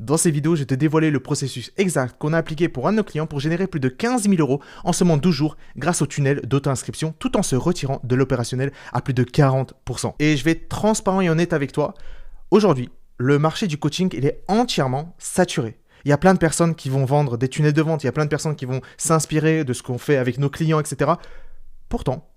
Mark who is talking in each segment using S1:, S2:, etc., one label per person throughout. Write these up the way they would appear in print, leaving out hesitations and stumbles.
S1: Dans ces vidéos, je vais te dévoiler le processus exact qu'on a appliqué pour un de nos clients pour générer plus de 15 000 € en seulement 12 jours grâce au tunnel d'auto-inscription tout en se retirant de l'opérationnel à plus de 40%. Et je vais être transparent et honnête avec toi. Aujourd'hui, le marché du coaching, il est entièrement saturé. Il y a plein de personnes qui vont vendre des tunnels de vente, il y a plein de personnes qui vont s'inspirer de ce qu'on fait avec nos clients, etc. Pourtant,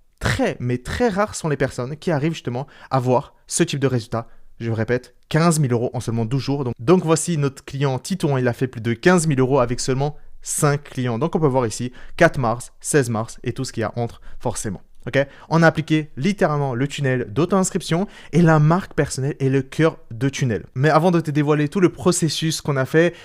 S1: mais très rares sont les personnes qui arrivent justement à voir ce type de résultat. Je me répète, 15 000 € en seulement 12 jours. Donc voici notre client Titouan, il a fait plus de 15 000 € avec seulement 5 clients. Donc on peut voir ici 4 mars, 16 mars et tout ce qu'il y a entre forcément. Okay, on a appliqué littéralement le tunnel d'auto-inscription et la marque personnelle est le cœur de tunnel. Mais avant de te dévoiler tout le processus qu'on a fait,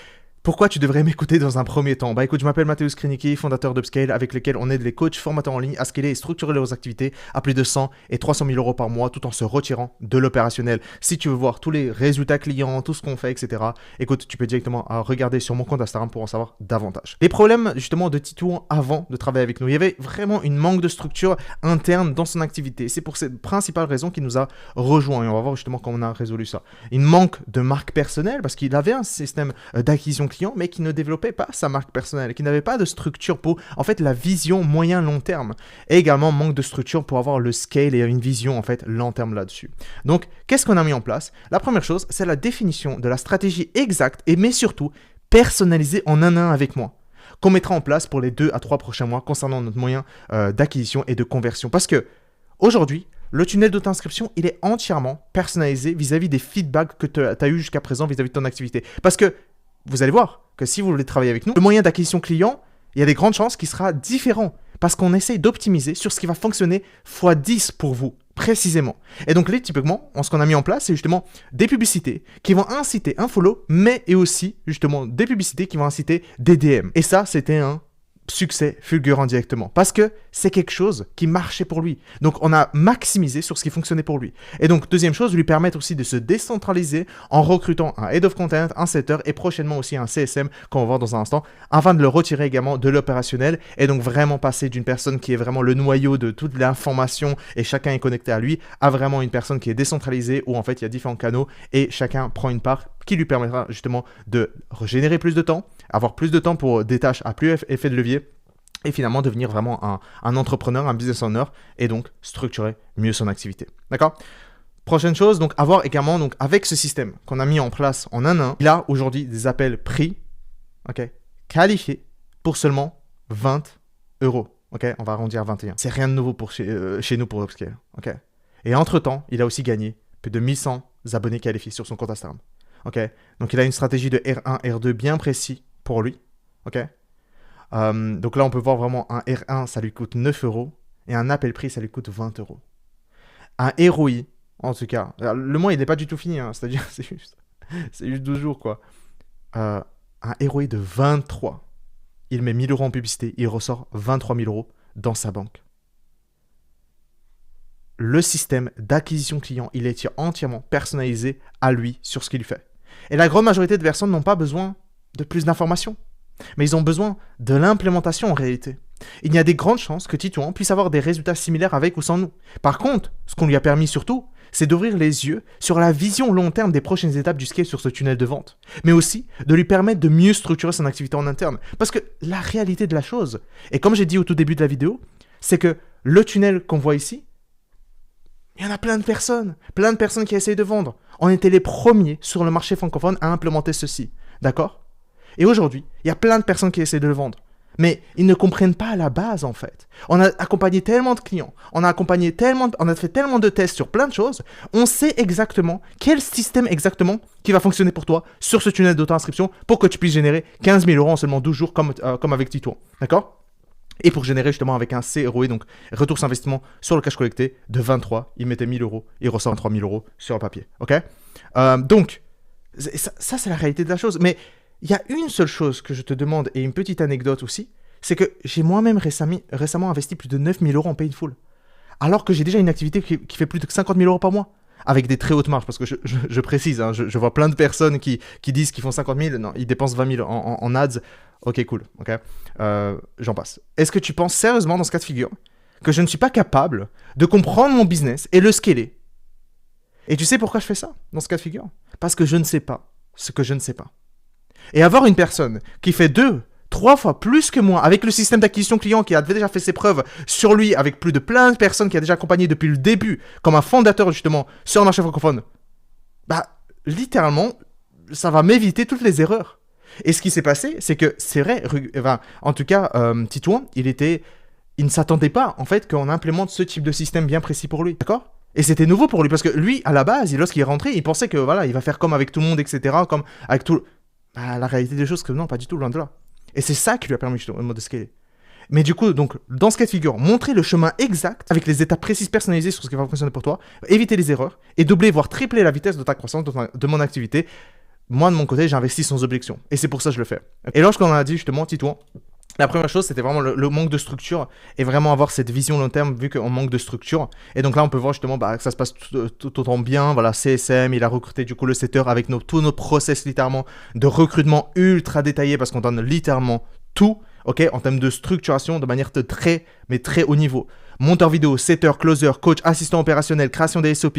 S1: pourquoi tu devrais m'écouter dans un premier temps? Bah écoute, je m'appelle Mathéus Krenicki, fondateur d'Upscale, avec lequel on aide les coachs formateurs en ligne à scaler et structurer leurs activités à plus de 100 et 300 000 € par mois tout en se retirant de l'opérationnel. Si tu veux voir tous les résultats clients, tout ce qu'on fait, etc., écoute, tu peux directement regarder sur mon compte Instagram pour en savoir davantage. Les problèmes justement de Titouan avant de travailler avec nous, il y avait vraiment une manque de structure interne dans son activité. C'est pour cette principale raison qu'il nous a rejoint et on va voir justement comment on a résolu ça. Il manque de marque personnelle parce qu'il avait un système d'acquisition client mais qui ne développait pas sa marque personnelle, qui n'avait pas de structure pour, en fait, la vision moyen-long terme. Et également, manque de structure pour avoir le scale et une vision, en fait, long terme là-dessus. Donc, qu'est-ce qu'on a mis en place? La première chose, c'est la définition de la stratégie exacte mais surtout personnalisée en un à un avec moi, qu'on mettra en place pour les 2 à 3 prochains mois concernant notre moyen d'acquisition et de conversion. Parce que, aujourd'hui, le tunnel d'auto-inscription, il est entièrement personnalisé vis-à-vis des feedbacks que tu as eu jusqu'à présent vis-à-vis de ton activité. Parce que, vous allez voir que si vous voulez travailler avec nous, le moyen d'acquisition client, il y a des grandes chances qu'il sera différent parce qu'on essaye d'optimiser sur ce qui va fonctionner x10 pour vous, précisément. Et donc là, typiquement, ce qu'on a mis en place, c'est justement des publicités qui vont inciter un follow, mais et aussi justement des publicités qui vont inciter des DM. Et ça, c'était un succès fulgurant directement parce que c'est quelque chose qui marchait pour lui. Donc, on a maximisé sur ce qui fonctionnait pour lui. Et donc, deuxième chose, lui permettre aussi de se décentraliser en recrutant un Head of Content, un Setter et prochainement aussi un CSM qu'on va voir dans un instant afin de le retirer également de l'opérationnel et donc vraiment passer d'une personne qui est vraiment le noyau de toute l'information et chacun est connecté à lui à vraiment une personne qui est décentralisée où en fait il y a différents canaux et chacun prend une part qui lui permettra justement de régénérer plus de temps, avoir plus de temps pour des tâches à plus effet de levier et finalement devenir vraiment un entrepreneur, un business owner et donc structurer mieux son activité. D'accord? Prochaine chose, donc avoir également, donc avec ce système qu'on a mis en place en un an, il a aujourd'hui des appels pris, ok, qualifiés pour seulement 20 €. Ok, on va arrondir à 21. C'est rien de nouveau pour chez nous pour Upscale. Ok. Et entre-temps, il a aussi gagné plus de 1100 abonnés qualifiés sur son compte Instagram. Ok, donc il a une stratégie de R1, R2 bien précis pour lui. Ok, donc là on peut voir vraiment un R1 ça lui coûte 9 € et un appel prix ça lui coûte 20 €. Un ROI, en tout cas, le mois il n'est pas du tout fini, hein, c'est-à-dire c'est juste 12 jours quoi. Un ROI de 23, il met 1000 € en publicité, il ressort 23 000 € dans sa banque. Le système d'acquisition client, il est entièrement personnalisé à lui sur ce qu'il fait. Et la grande majorité de personnes n'ont pas besoin de plus d'informations, mais ils ont besoin de l'implémentation en réalité. Il y a des grandes chances que Titouan puisse avoir des résultats similaires avec ou sans nous. Par contre, ce qu'on lui a permis surtout, c'est d'ouvrir les yeux sur la vision long terme des prochaines étapes du scale sur ce tunnel de vente, mais aussi de lui permettre de mieux structurer son activité en interne. Parce que la réalité de la chose, et comme j'ai dit au tout début de la vidéo, c'est que le tunnel qu'on voit ici, il y en a plein de personnes qui essayent de vendre. On était les premiers sur le marché francophone à implémenter ceci, d'accord? Et aujourd'hui, il y a plein de personnes qui essayent de le vendre. Mais ils ne comprennent pas à la base, en fait. On a accompagné tellement de clients, on a fait tellement de tests sur plein de choses, on sait exactement quel système exactement qui va fonctionner pour toi sur ce tunnel d'auto-inscription pour que tu puisses générer 15 000 € en seulement 12 jours comme avec Titouan, d'accord? Et pour générer justement avec un CROI, donc retour sur investissement sur le cash collecté de 23, il mettait 1000 €, il ressort 3 000 € sur le papier, ok? Donc, ça c'est la réalité de la chose. Mais il y a une seule chose que je te demande et une petite anecdote aussi, c'est que j'ai moi-même récemment investi plus de 9 000 € en Payful, alors que j'ai déjà une activité qui fait plus de 50 000 € par mois, avec des très hautes marges, parce que je précise, hein, je vois plein de personnes qui disent qu'ils font 50 000, non, ils dépensent 20 000 en ads. Ok, cool, ok. J'en passe. Est-ce que tu penses sérieusement dans ce cas de figure que je ne suis pas capable de comprendre mon business et le scaler? Et tu sais pourquoi je fais ça dans ce cas de figure? Parce que je ne sais pas ce que je ne sais pas. Et avoir une personne qui fait 2-3 fois plus que moi, avec le système d'acquisition client qui a déjà fait ses preuves sur lui, avec plus de plein de personnes qui a déjà accompagné depuis le début, comme un fondateur justement sur le marché francophone, bah littéralement, ça va m'éviter toutes les erreurs. Et ce qui s'est passé, c'est que c'est vrai, enfin, en tout cas, Titouan, il ne s'attendait pas en fait qu'on implémente ce type de système bien précis pour lui, d'accord? Et c'était nouveau pour lui parce que lui, à la base, lorsqu'il est rentré, il pensait que voilà, il va faire comme avec tout le monde, etc., comme avec tout. Bah, la réalité des choses, que non, pas du tout, loin de là. Et c'est ça qui lui a permis justement de scaler. Mais du coup, donc, dans ce cas de figure, montrer le chemin exact avec les étapes précises personnalisées sur ce qui va fonctionner pour toi, éviter les erreurs et doubler, voire tripler la vitesse de ta croissance, de mon activité. Moi, de mon côté, j'investis sans objection. Et c'est pour ça que je le fais. Et lorsqu'on a dit justement, Titouan, la première chose, c'était vraiment le manque de structure et vraiment avoir cette vision long terme vu qu'on manque de structure. Et donc là, on peut voir justement que ça se passe tout autant bien. Voilà, CSM, il a recruté du coup le setter avec tous nos process littéralement de recrutement ultra détaillés parce qu'on donne littéralement tout, ok, en termes de structuration de manière très haut niveau. Monteur vidéo, setter, closer, coach, assistant opérationnel, création des SOP,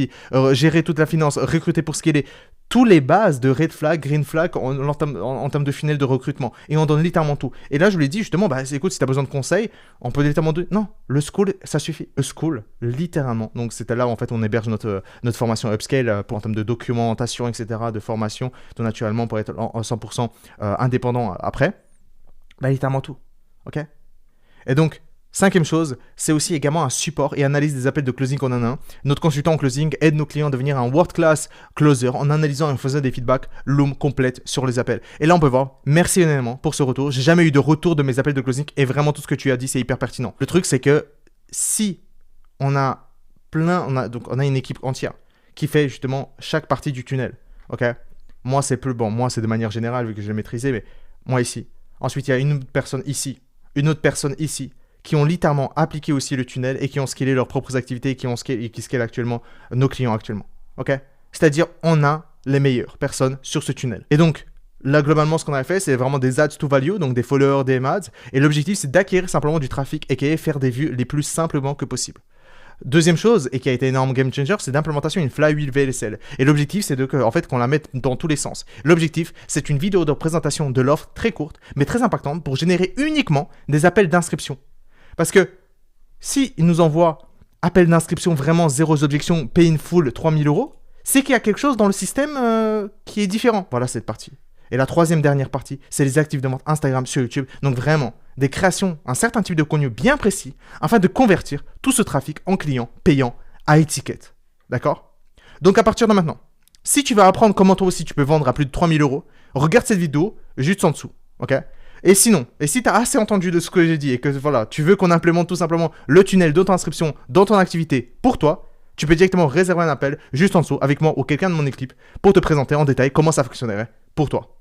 S1: gérer toute la finance, recruter pour scaler. Tous les bases de red flag, green flag en termes de funnel de recrutement. Et on donne littéralement tout. Et là, je lui ai dit justement, bah écoute, si tu as besoin de conseils, on peut littéralement dire, non, le school, ça suffit. Le school, littéralement. Donc c'était là où en fait on héberge notre formation upscale pour en termes de documentation, etc., de formation, tout naturellement pour être en 100% indépendant après. Bah littéralement tout. Ok? Et donc, cinquième chose, c'est aussi également un support et analyse des appels de closing qu'on en a un. Notre consultant en closing aide nos clients à devenir un world-class closer en analysant et en faisant des feedbacks loom complètes sur les appels. Et là, on peut voir, merci énormément pour ce retour. J'ai jamais eu de retour de mes appels de closing et vraiment tout ce que tu as dit, c'est hyper pertinent. Le truc, c'est que si on a une équipe entière qui fait justement chaque partie du tunnel, ok? Moi, c'est de manière générale vu que je l'ai maîtrisé, mais moi ici. Ensuite, il y a une autre personne ici, une autre personne ici, qui ont littéralement appliqué aussi le tunnel et qui ont scalé leurs propres activités et qui scalent actuellement nos clients actuellement. Ok? C'est-à-dire, on a les meilleures personnes sur ce tunnel. Et donc, là, globalement, ce qu'on a fait, c'est vraiment des ads to value, donc des followers, des ads. Et l'objectif, c'est d'acquérir simplement du trafic et faire des vues les plus simplement que possible. Deuxième chose, et qui a été un énorme game changer, c'est d'implémentation d'une flywheel VLSL. Et l'objectif, c'est qu'on la mette dans tous les sens. L'objectif, c'est une vidéo de présentation de l'offre très courte, mais très impactante pour générer uniquement des appels d'inscription. Parce que si il nous envoie appel d'inscription vraiment zéro objection, pay in full 3000 €, c'est qu'il y a quelque chose dans le système qui est différent. Voilà cette partie. Et la troisième dernière partie, c'est les actifs de vente Instagram sur YouTube. Donc vraiment, des créations, un certain type de contenu bien précis, afin de convertir tout ce trafic en clients payants à étiquette. D'accord? Donc à partir de maintenant, si tu veux apprendre comment toi aussi tu peux vendre à plus de 3000 €, regarde cette vidéo juste en dessous. Ok? Et sinon, si tu as assez entendu de ce que j'ai dit et que voilà, tu veux qu'on implémente tout simplement le tunnel d'auto-inscription dans ton activité pour toi, tu peux directement réserver un appel juste en dessous avec moi ou quelqu'un de mon équipe pour te présenter en détail comment ça fonctionnerait pour toi.